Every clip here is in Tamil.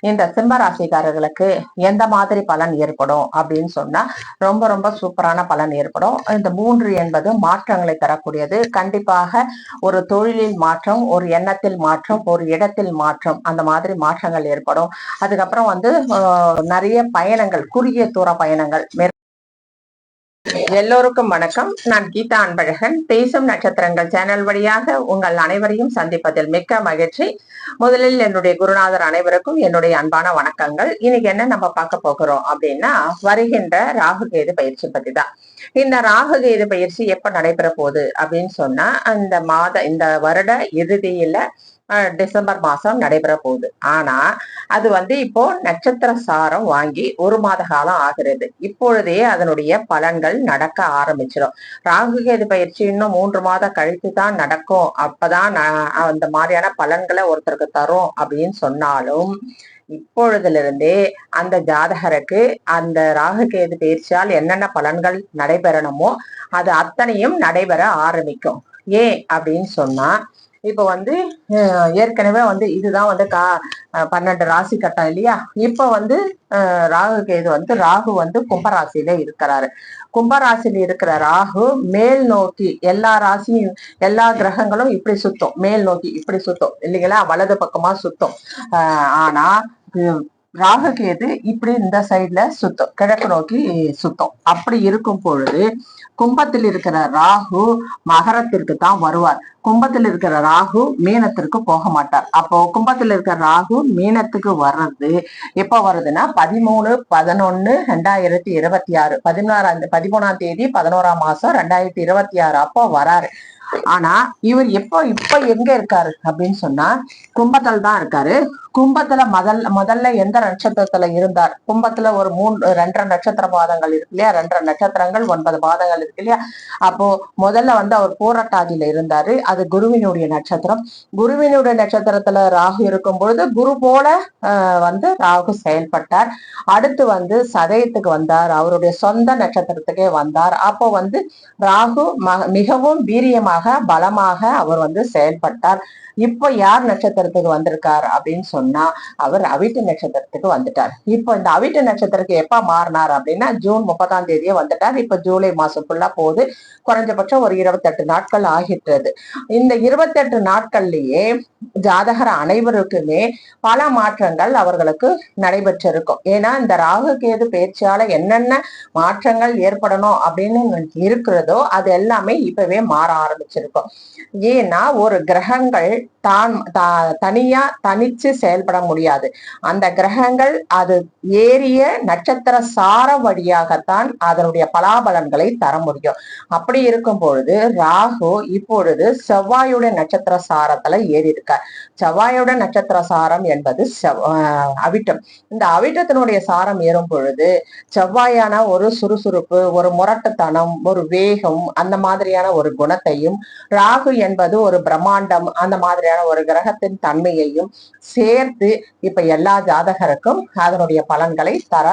இந்த சிம்ம ராசிக்காரர்களுக்கு எந்த மாதிரி பலன் ஏற்படும் அப்படின்னு சொன்னா ரொம்ப ரொம்ப சூப்பரான பலன் ஏற்படும். இந்த 3 என்பது மாற்றங்களை தரக்கூடியது. கண்டிப்பாக ஒரு தொழிலில் மாற்றம், ஒரு எண்ணத்தில் மாற்றம், ஒரு இடத்தில் மாற்றம், அந்த மாதிரி மாற்றங்கள் ஏற்படும். அதுக்கப்புறம் நிறைய பயணங்கள், குறுகிய தூர பயணங்கள். எல்லோருக்கும் வணக்கம். நான் கீதா அன்பழகன். பேசும் நட்சத்திரங்கள் சேனல் வழியாக உங்கள் அனைவரையும் சந்திப்பதில் மிக்க மகிழ்ச்சி. முதலில் என்னுடைய குருநாதர் அனைவருக்கும் என்னுடைய அன்பான வணக்கங்கள். இன்னைக்கு என்ன நம்ம பார்க்க போகிறோம் அப்படின்னா, வருகின்ற ராகு கேது பயிற்சி பத்தி தான். இந்த ராகு கேது பயிற்சி எப்ப நடைபெற போகுது அப்படின்னு சொன்னா, இந்த வருட இறுதியில டிசம்பர் மாசம் நடைபெற போகுது. ஆனா அது இப்போ நட்சத்திர சாரம் வாங்கி 1 மாத காலம் ஆகிறது. இப்பொழுதே அதனுடைய பலன்கள் நடக்க ஆரம்பிச்சிடும். ராகு கேது பயிற்சி இன்னும் 3 மாதம் கழித்து தான் நடக்கும், அப்பதான் அந்த மாதிரியான பலன்களை ஒருத்தருக்கு தரும் அப்படின்னு சொன்னாலும், இப்பொழுதிலிருந்தே அந்த ஜாதகருக்கு அந்த ராகு கேது பயிற்சியால் என்னென்ன பலன்கள் நடைபெறணுமோ அது அத்தனையும் நடைபெற ஆரம்பிக்கும். ஏன் அப்படின்னு சொன்னா, இப்ப ஏற்கனவே இதுதான் 12 ராசி கட்டம் இல்லையா? இப்ப ராகு கேது ராகு கும்பராசியில இருக்கிறாரு. கும்பராசியில் இருக்கிற ராகு மேல் நோக்கி எல்லா ராசியும், எல்லா கிரகங்களும் இப்படி சுத்தும், மேல் நோக்கி இப்படி சுத்தும் இல்லைங்களா? வலது பக்கமா சுத்தும். ஆனா ராகு கேது இப்படி இந்த சைட்ல சுத்தம், கிழக்கு நோக்கி சுத்தம். அப்படி இருக்கும் பொழுது கும்பத்தில் இருக்கிற ராகு மகரத்திற்கு தான் வருவார். கும்பத்தில் இருக்கிற ராகு மீனத்திற்கு போக மாட்டார். அப்போ கும்பத்தில் இருக்கிற ராகு மீனத்துக்கு வர்றது எப்ப வருதுன்னா 13/11/2026 13ஆம் தேதி 11ஆம் மாசம் 2026 அப்போ வராரு. ஆனா இவர் இப்ப எங்க இருக்காரு அப்படின்னு சொன்னா, கும்பத்தில் தான் இருக்காரு. கும்பத்துல முதல்ல எந்த நட்சத்திரத்துல இருந்தார்? கும்பத்துல ஒரு 2.5 நட்சத்திர பாதங்கள் இருக்கு இல்லையா? 2.5 நட்சத்திரங்கள் 9 பாதங்கள் இருக்கு இல்லையா? அப்போ முதல்ல அவர் பூரட்டாதியில இருந்தாரு. அது குருவினுடைய நட்சத்திரம். குருவினுடைய நட்சத்திரத்துல ராகு இருக்கும் பொழுது குரு போல ராகு செயல்பட்டார். அடுத்து சதயத்துக்கு வந்தார், அவருடைய சொந்த நட்சத்திரத்துக்கே வந்தார். அப்போ ராகு மிகவும் வீரியமாக பலமாக அவர் செயல்பட்டார். இப்போ யார் நட்சத்திரத்துக்கு வந்திருக்கார் அப்படின்னு சொன்னா, அவர் அவிட்ட நட்சத்திரத்துக்கு வந்துட்டார். இப்போ இந்த அவிட்ட நட்சத்திரத்துக்கு எப்ப மாறினார் அப்படின்னா, ஜூன் 30ஆம் தேதியே வந்துட்டார். இப்ப ஜூலை மாசம் ஃபுல்லா போகுது. குறைஞ்சபட்சம் ஒரு 28 நாட்கள் ஆகிட்டது. இந்த 28 நாட்கள்லயே ஜாதகர் அனைவருக்குமே பல மாற்றங்கள் அவர்களுக்கு நடைபெற்றிருக்கும். ஏன்னா இந்த ராகு கேது பயிற்சியால என்னென்ன மாற்றங்கள் ஏற்படணும் அப்படின்னு இருக்கிறதோ அது எல்லாமே இப்பவே மாற ஆரம்பிச்சிருக்கும். ஏன்னா ஒரு கிரகங்கள் தனிச்சு செயல்பட முடியாது. அந்த கிரகங்கள் அது ஏறிய நட்சத்திர சாரம் வழியாகத்தான் அதனுடைய பலாபலன்களை தர முடியும். அப்படி இருக்கும் பொழுது ராகு இப்பொழுது செவ்வாயுடைய நட்சத்திர சாரத்துல ஏறி இருக்கார். செவ்வாயோட நட்சத்திர சாரம் என்பது அவிட்டம். இந்த அவிட்டத்தினுடைய சாரம் ஏறும் பொழுது செவ்வாயான ஒரு சுறுசுறுப்பு, ஒரு முரட்டுத்தனம், ஒரு வேகம், அந்த மாதிரியான ஒரு குணத்தையும், ராகு என்பது ஒரு பிரம்மாண்டம், அந்த மாதிரியான ஒரு கிரகத்தின் தன்மையையும் சேர்த்து இப்ப எல்லா ஜாதகருக்கும் அதனுடைய பலன்களை தர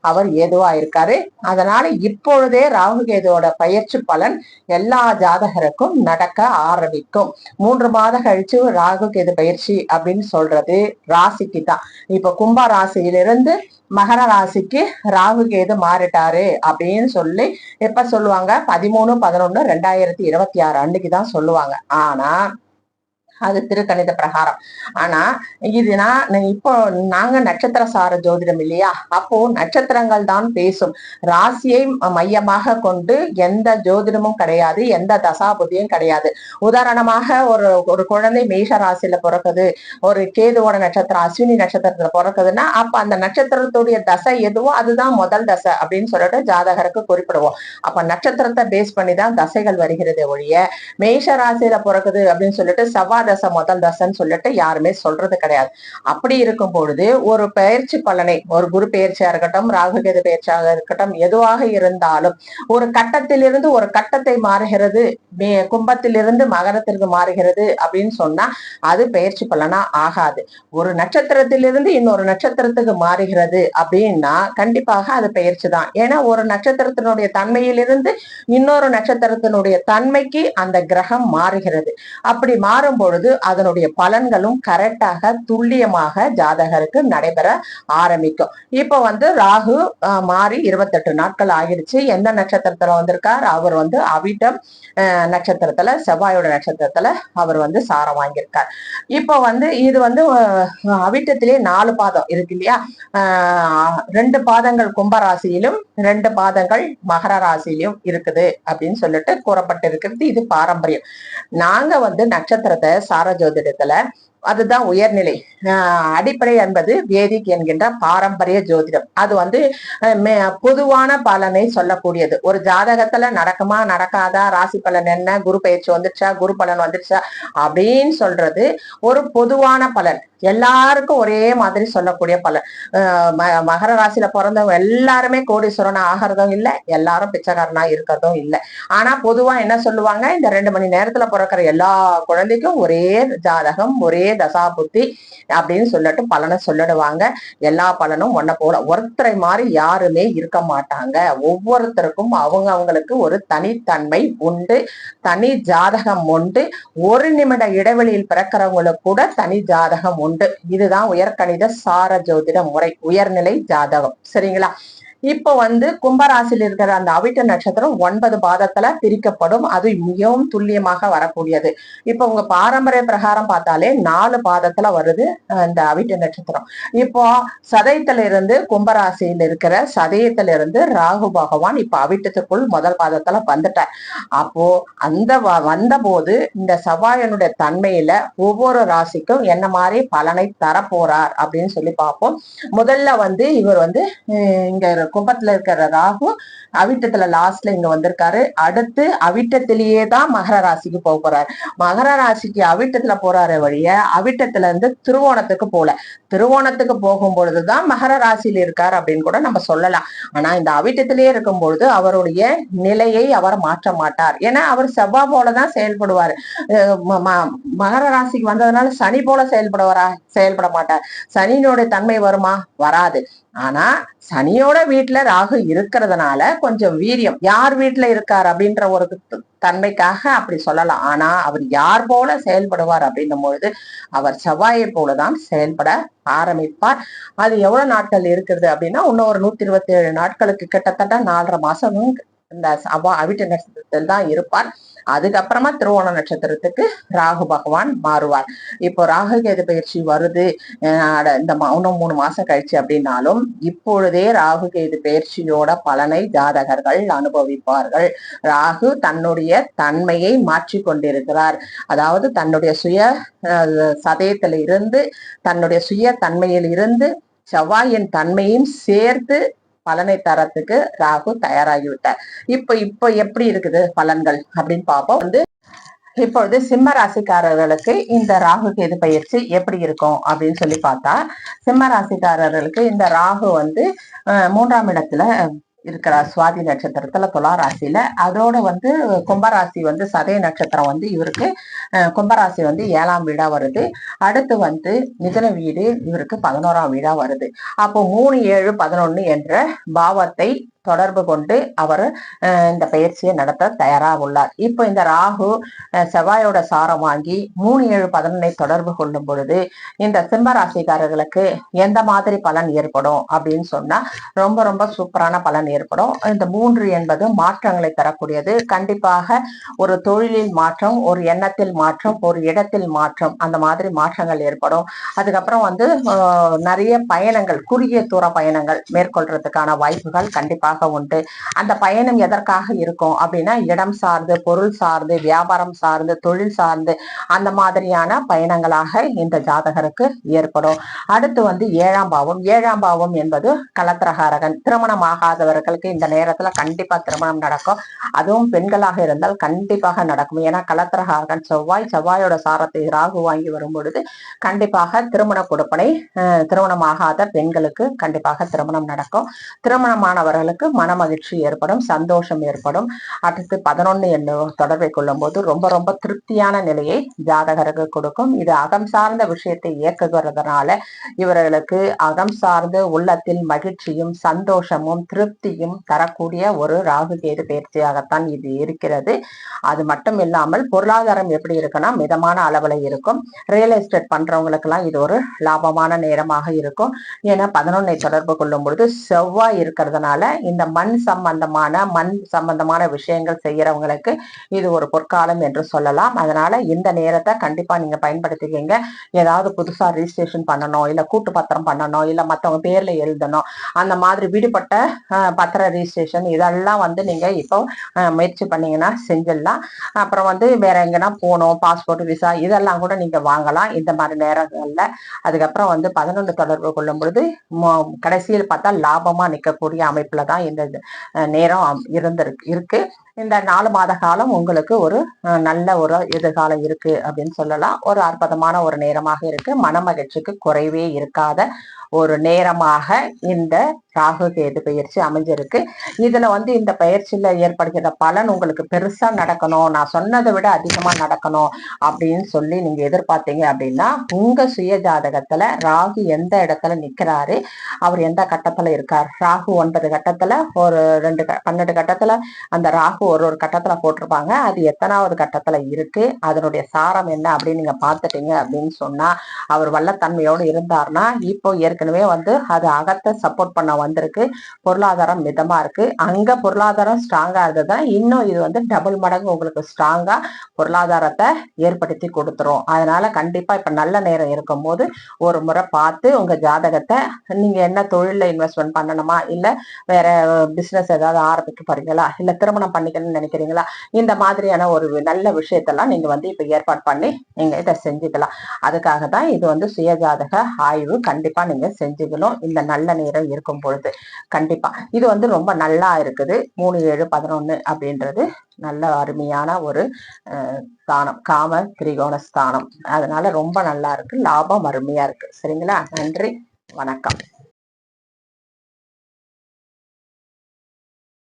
அவர் ஏதுவா இருக்காரு. அதனால இப்பொழுதே ராகு கேதுவோட பயிற்சி பலன் எல்லா ஜாதகருக்கும் நடக்க ஆரம்பிக்கும். 3 மாதம் கழிச்சு ராகு கேது பயிற்சி அப்படின்னு சொல்றது ராசிக்கு தான். இப்ப கும்ப ராசியிலிருந்து மகர ராசிக்கு ராகு கேது மாறிட்டாரு அப்படின்னு சொல்லி எப்ப சொல்லுவாங்க? 13/11/2026 அன்னைக்குதான் சொல்லுவாங்க. ஆனா அது திருக்கணித பிரகாரம். ஆனா இப்போ நாங்க நட்சத்திர சார ஜோதிடம் இல்லையா? அப்போ நட்சத்திரங்கள் தான் பேசும். ராசியை மையமாக கொண்டு எந்த ஜோதிடமும் கிடையாது, எந்த தசாபுதியும் கிடையாது. உதாரணமாக ஒரு குழந்தை மேஷ ராசியில பிறக்குது, ஒரு கேதுவோட நட்சத்திரம் அஸ்வினி நட்சத்திரத்துல பிறக்குதுன்னா, அப்ப அந்த நட்சத்திரத்துடைய தசை எதுவோ அதுதான் முதல் தசை அப்படின்னு சொல்லிட்டு ஜாதகருக்கு குறிப்பிடுவோம். அப்ப நட்சத்திரத்தை பேஸ் பண்ணிதான் தசைகள் வருகிறது ஒழிய, மேஷ ராசியில பிறக்குது அப்படின்னு சொல்லிட்டு செவ்வாய் தசை முதல் தசைன்னு சொல்லிட்டு யாருமே சொல்றது கிடையாது. அப்படி இருக்கும் பொழுது ஒரு பயிற்சி பலனை, ஒரு குரு பயிற்சியா இருக்கட்டும், ராகு கேது பயிற்சியாக இருக்கட்டும், எதுவாக இருந்தாலும் ஒரு கட்டத்திலிருந்து ஒரு கட்டத்தை மாறுகிறது, கும்பத்திலிருந்து மகரத்திற்கு மாறுகிறது அப்படின்னு சொன்னா அது பயிற்சி பலனா ஆகாது. ஒரு நட்சத்திரத்திலிருந்து இன்னொரு நட்சத்திரத்துக்கு மாறுகிறது அப்படின்னா கண்டிப்பாக அது பயிற்சி தான். ஏன்னா ஒரு நட்சத்திரத்தினுடைய தன்மையிலிருந்து இன்னொரு நட்சத்திரத்தினுடைய தன்மைக்கு அந்த கிரகம் மாறுகிறது. அப்படி மாறும் பொழுது அதனுடைய பலன்களும் கரெக்டாக துல்லியமாக ஜாதகருக்கு நடைபெற ஆரம்பிக்கும். இப்ப ராகு மாறி 28 நாட்கள் ஆகிடுச்சு. எந்த நட்சத்திரத்துல வந்திருக்கார்? அவர் அவிட்டம் நட்சத்திரத்துல, செவ்வாயோட நட்சத்திரத்துல அவர் சாரம் வாங்கியிருக்கார். இப்ப இது அவிட்டத்திலே 4 பாதம் இருக்கு இல்லையா? 2 பாதங்கள் கும்பராசியிலும் 2 பாதங்கள் மகர ராசியிலும் இருக்குது அப்படின்னு சொல்லிட்டு கூறப்பட்டிருக்கிறது. இது பாரம்பரியம். நாங்க நட்சத்திரத்தை சார ஜோதிடத்துல அதுதான் உயர்நிலை. அடிப்படை என்பது வேதிக் என்கின்ற பாரம்பரிய ஜோதிடம். அது பொதுவான பலனை சொல்லக்கூடியது. ஒரு ஜாதகத்துல நடக்குமா நடக்காதா, ராசி பலன் என்ன, குரு பயிற்சி வந்துருச்சா, குரு பலன் வந்துருச்சா அப்படின்னு சொல்றது ஒரு பொதுவான பலன். எல்லாருக்கும் ஒரே மாதிரி சொல்லக்கூடிய பலன். மகர ராசியில பிறந்தவங்க எல்லாருமே கோடீஸ்வரன் ஆகிறதும் இல்லை, எல்லாரும் பிச்சைக்காரனா இருக்கிறதும் இல்லை. ஆனா பொதுவா என்ன சொல்லுவாங்க, இந்த 2 மணி நேரத்துல பிறக்கிற எல்லா குழந்தைக்கும் ஒரே ஜாதகம், ஒரே தசா புத்தி அப்படின்னு சொல்லிட்டு பலனை சொல்லிடுவாங்க. எல்லா பலனும் ஒன்ன போல. ஒருத்தரை மாதிரி யாருமே இருக்க மாட்டாங்க. ஒவ்வொருத்தருக்கும் அவங்களுக்கு ஒரு தனித்தன்மை உண்டு, தனி ஜாதகம் உண்டு. 1 நிமிட இடைவெளியில் பிறக்கிறவங்களுக்கு கூட தனி ஜாதகம் உண்டு. இதுதான் உயர்கணித சார ஜோதிட முறை, உயர்நிலை ஜாதகம். சரிங்களா? இப்ப கும்பராசியில் இருக்கிற அந்த அவிட்ட நட்சத்திரம் 9 பாதத்துல பிரிக்கப்படும். அது மிகவும் துல்லியமாக வரக்கூடியது. இப்ப உங்க பாரம்பரிய பிரகாரம் பார்த்தாலே 4 பாதத்துல வருது இந்த அவிட்ட நட்சத்திரம். இப்போ சதயத்துல இருந்து கும்பராசியில் இருக்கிற சதயத்துல இருந்து ராகு பகவான் இப்ப அவிட்டத்துக்குள் முதல் பாதத்துல வந்துட்டார். அப்போ அந்த வந்த போது இந்த செவ்வாயனுடைய தன்மையில ஒவ்வொரு ராசிக்கும் என்ன மாதிரி பலனை தரப்போறார் அப்படின்னு சொல்லி பார்ப்போம். முதல்ல இவர் இங்க கும்பத்துல இருக்கிற ராகு அவிட்டத்துல லாஸ்ட்ல இங்க வந்திருக்காரு. அடுத்து அவிட்டத்திலேயே தான் மகர ராசிக்கு போக போறாரு. மகர ராசிக்கு அவிட்டத்துல போறாரு வழிய அவிட்டத்துல இருந்து திருவோணத்துக்கு போல. திருவோணத்துக்கு போகும் பொழுதுதான் மகர ராசியில இருக்காரு அப்படின்னு கூட நம்ம சொல்லலாம். ஆனா இந்த அவிட்டத்திலேயே இருக்கும் பொழுது அவருடைய நிலையை அவர் மாற்ற மாட்டார். ஏன்னா அவர் செவ்வாய் போலதான் செயல்படுவாரு. மகர ராசிக்கு வந்ததுனால சனி போல செயல்பட மாட்டார். சனியினுடைய தன்மை வருமா? வராது. ஆனா சனியோட வீட்டுல ராகு இருக்கிறதுனால கொஞ்சம் வீரியம், யார் வீட்டுல இருக்கார் அப்படின்ற ஒரு தன்மைக்காக அப்படி சொல்லலாம். ஆனா அவர் யார் போல செயல்படுவார் அப்படின்னும் பொழுது அவர் செவ்வாயை போலதான் செயல்பட ஆரம்பிப்பார். அது எவ்வளவு நாட்கள் இருக்குது அப்படின்னா இன்னும் ஒரு 127 நாட்களுக்கு, கிட்டத்தட்ட 4.5 மாசமும் இந்த அவிட்ட நட்சத்திரத்தில் தான் இருப்பார். அதுக்கப்புறமா திருவோண நட்சத்திரத்துக்கு ராகு பகவான் மாறுவார். இப்போ ராகு கேது பயிற்சி வருது இந்த இன்னும் 3 மாசம் கழிச்சு அப்படின்னாலும் இப்பொழுதே ராகு கேது பயிற்சியோட பலனை ஜாதகர்கள் அனுபவிப்பார்கள். ராகு தன்னுடைய தன்மையை மாற்றி கொண்டிருக்கிறார். அதாவது தன்னுடைய சுய சதயத்தில இருந்து, தன்னுடைய சுய தன்மையில் இருந்து செவ்வாயின் தன்மையும் சேர்த்து பலனை தரத்துக்கு ராகு தயாராகிவிட்டார். இப்ப எப்படி இருக்குது பலன்கள் அப்படின்னு பார்ப்போம். இப்பொழுது சிம்ம ராசிக்காரர்களுக்கு இந்த ராகு கேது பயிற்சி எப்படி இருக்கும் அப்படின்னு சொல்லி பார்த்தா, சிம்ம ராசிக்காரர்களுக்கு இந்த ராகு 3ஆம் இடத்துல இருக்கிறார். சுவாதி நட்சத்திரத்துல துலா ராசியில. அதோட கும்பராசி சதய நட்சத்திரம் இவருக்கு கும்பராசி 7ஆம் வீடா வருது. அடுத்து மிதுன வீடு இவருக்கு 11ஆம் வீடா வருது. அப்போ 3, 7, 11 என்ற பாவத்தை தொடர்பு கொண்டு அவர் இந்த பயிற்சியை நடத்த தயாராக உள்ளார். இப்போ இந்த ராகு செவ்வாயோட சாரம் வாங்கி 3, 7, 11 தொடர்பு கொள்ளும் பொழுது இந்த சிம்ம ராசிக்காரர்களுக்கு எந்த மாதிரி பலன் ஏற்படும் அப்படின்னு சொன்னா ரொம்ப ரொம்ப சூப்பரான பலன் ஏற்படும். இந்த 3 என்பது மாற்றங்களை தரக்கூடியது. கண்டிப்பாக ஒரு தொழிலில் மாற்றம், ஒரு எண்ணத்தில் மாற்றம், ஒரு இடத்தில் மாற்றம், அந்த மாதிரி மாற்றங்கள் ஏற்படும். அதுக்கப்புறம் நிறைய பயணங்கள், குறுகிய தூர பயணங்கள் மேற்கொள்றதுக்கான வாய்ப்புகள் கண்டிப்பாக உண்டு. அந்த பயணம் எதற்காக இருக்கும் அப்படின்னா இடம் சார்ந்து, பொருள் சார்ந்து, வியாபாரம் சார்ந்து, தொழில் சார்ந்து அந்த மாதிரியான பயணங்களாக இந்த ஜாதகருக்கு ஏற்படும். அடுத்து 7ஆம் பாவம். 7ஆம் பாவம் என்பது கலத்திரகாரகன். திருமணம் ஆகாதவர்களுக்கு இந்த நேரத்துல கண்டிப்பா திருமணம் நடக்கும். அதுவும் பெண்களாக இருந்தால் கண்டிப்பாக நடக்கும். ஏன்னா கலத்திரகாரகன் செவ்வாயோட சாரத்தை ராகு வாங்கி வரும் பொழுது கண்டிப்பாக திருமண கொடுப்பனை, திருமணமாகாத பெண்களுக்கு கண்டிப்பாக திருமணம் நடக்கும். திருமணமானவர்களுக்கு உங்களுக்கு மன மகிழ்ச்சி ஏற்படும், சந்தோஷம் ஏற்படும். அடுத்து 11 எண் தொடர்பை கொள்ளும் போது ரொம்ப ரொம்ப திருப்தியான நிலையை ஜாதகருக்கு கொடுக்கும். இது அகம் சார்ந்த விஷயத்தை இயக்குகிறதுனால இவர்களுக்கு அகம் சார்ந்து உள்ளத்தில் மகிழ்ச்சியும் சந்தோஷமும் திருப்தியும் தரக்கூடிய ஒரு ராகு கேது பயிற்சியாகத்தான் இது இருக்கிறது. அது மட்டும் இல்லாமல் பொருளாதாரம் எப்படி இருக்குன்னா மிதமான அளவுல இருக்கும். ரியல் எஸ்டேட் பண்றவங்களுக்கு எல்லாம் இது ஒரு லாபமான நேரமாக இருக்கும். ஏன்னா 11 தொடர்பு கொள்ளும் பொழுது செவ்வாய் இருக்கிறதுனால இந்த மண் சம்பந்தமான விஷயங்கள் செய்யறவங்களுக்கு இது ஒரு பொற்காலம் என்று சொல்லலாம். அதனால இந்த நேரத்தை கண்டிப்பா நீங்க பயன்படுத்திக்கீங்க. ஏதாவது புதுசா ரிஜிஸ்ட்ரேஷன் பண்ணணும், இல்ல கூட்டு பத்திரம் பண்ணணும், இல்ல மத்தவங்க பேர்ல எழுதணும், அந்த மாதிரி விடுபட்ட பத்திர ரிஜிஸ்ட்ரேஷன் இதெல்லாம் நீங்க இப்போ முயற்சி பண்ணீங்கன்னா செஞ்சிடலாம். அப்புறம் வேற எங்கன்னா போகணும், பாஸ்போர்ட் விசா இதெல்லாம் கூட நீங்க வாங்கலாம் இந்த மாதிரி நேரங்கள்ல. அதுக்கப்புறம் 11 தொடர்பு கொள்ளும் பொழுது கடைசியில் பார்த்தா லாபமா நிற்கக்கூடிய அமைப்புல தான் இந்த நேரம் இருக்கு. இந்த 4 மாத காலம் உங்களுக்கு ஒரு நல்ல ஒரு எதிர்காலம் இருக்கு அப்படின்னு சொல்லலாம். ஒரு அற்புதமான ஒரு நேரமாக இருக்கு. மன மகிழ்ச்சிக்கு குறைவே இருக்காத ஒரு நேரமாக இந்த ராகு கேது பயிற்சி அமைஞ்சிருக்கு. இதுல இந்த பயிற்சியில ஏற்படுகிற பலன் உங்களுக்கு பெருசா நடக்கணும், நான் சொன்னதை விட அதிகமா நடக்கணும் அப்படின்னு சொல்லி நீங்க எதிர்பார்த்தீங்க அப்படின்னா உங்க சுய ஜாதகத்துல ராகு எந்த இடத்துல நிக்கிறாரு, அவர் எந்த கட்டத்துல இருக்கார், ராகு 9 கட்டத்துல ஒரு 12 கட்டத்துல அந்த ராகு ஒரு கட்டத்துல போட்டிருப்பாங்க. அது எத்தனாவது கட்டத்துல இருக்கு, அதனுடைய சாரம் என்ன அப்படின்னு நீங்க பாத்துட்டீங்க அப்படின்னு சொன்னா அவர் வல்லத்தன்மையோடு இருந்தார்னா இப்போ ஏற்கனவே அது அகத்தை சப்போர்ட் பண்ண வந்திருக்கு. பொருளாதாரம் மிதமா இருக்கு. அங்க பொருளாதாரம் ஸ்ட்ராங்கா இருந்ததுன்னா இன்னும் இது டபுள் மடங்கு உங்களுக்கு ஸ்ட்ராங்கா பொருளாதாரத்தை ஏற்படுத்தி கொடுத்துரும். அதனால கண்டிப்பா இப்ப நல்ல நேரம் இருக்கும் போது ஒரு முறை பார்த்து உங்க ஜாதகத்தை நீங்க என்ன தொழில இன்வெஸ்ட்மெண்ட் பண்ணணுமா, இல்ல வேற பிசினஸ் ஏதாவது ஆரம்பிக்க போறீங்களா, இல்ல திருமணம் பண்ணிக்கணும்னு நினைக்கிறீங்களா, இந்த மாதிரியான ஒரு நல்ல விஷயத்தெல்லாம் நீங்க இப்ப ஏற்பாடு பண்ணி நீங்க இதை செஞ்சுக்கலாம். அதுக்காக தான் இது சுயஜாதக ஆய்வு கண்டிப்பா நீங்க செஞ்சுக்கணும் இந்த நல்ல நேரம் இருக்கும் பொழுது. கண்டிப்பா இது ரொம்ப நல்லா இருக்குது. 3 7 11 அப்படின்றது நல்ல அருமையான ஒரு ஸ்தானம், காம திரிகோண ஸ்தானம். அதனால ரொம்ப நல்லா இருக்கு, லாபம் அருமையா இருக்கு. சரிங்களா? நன்றி, வணக்கம்.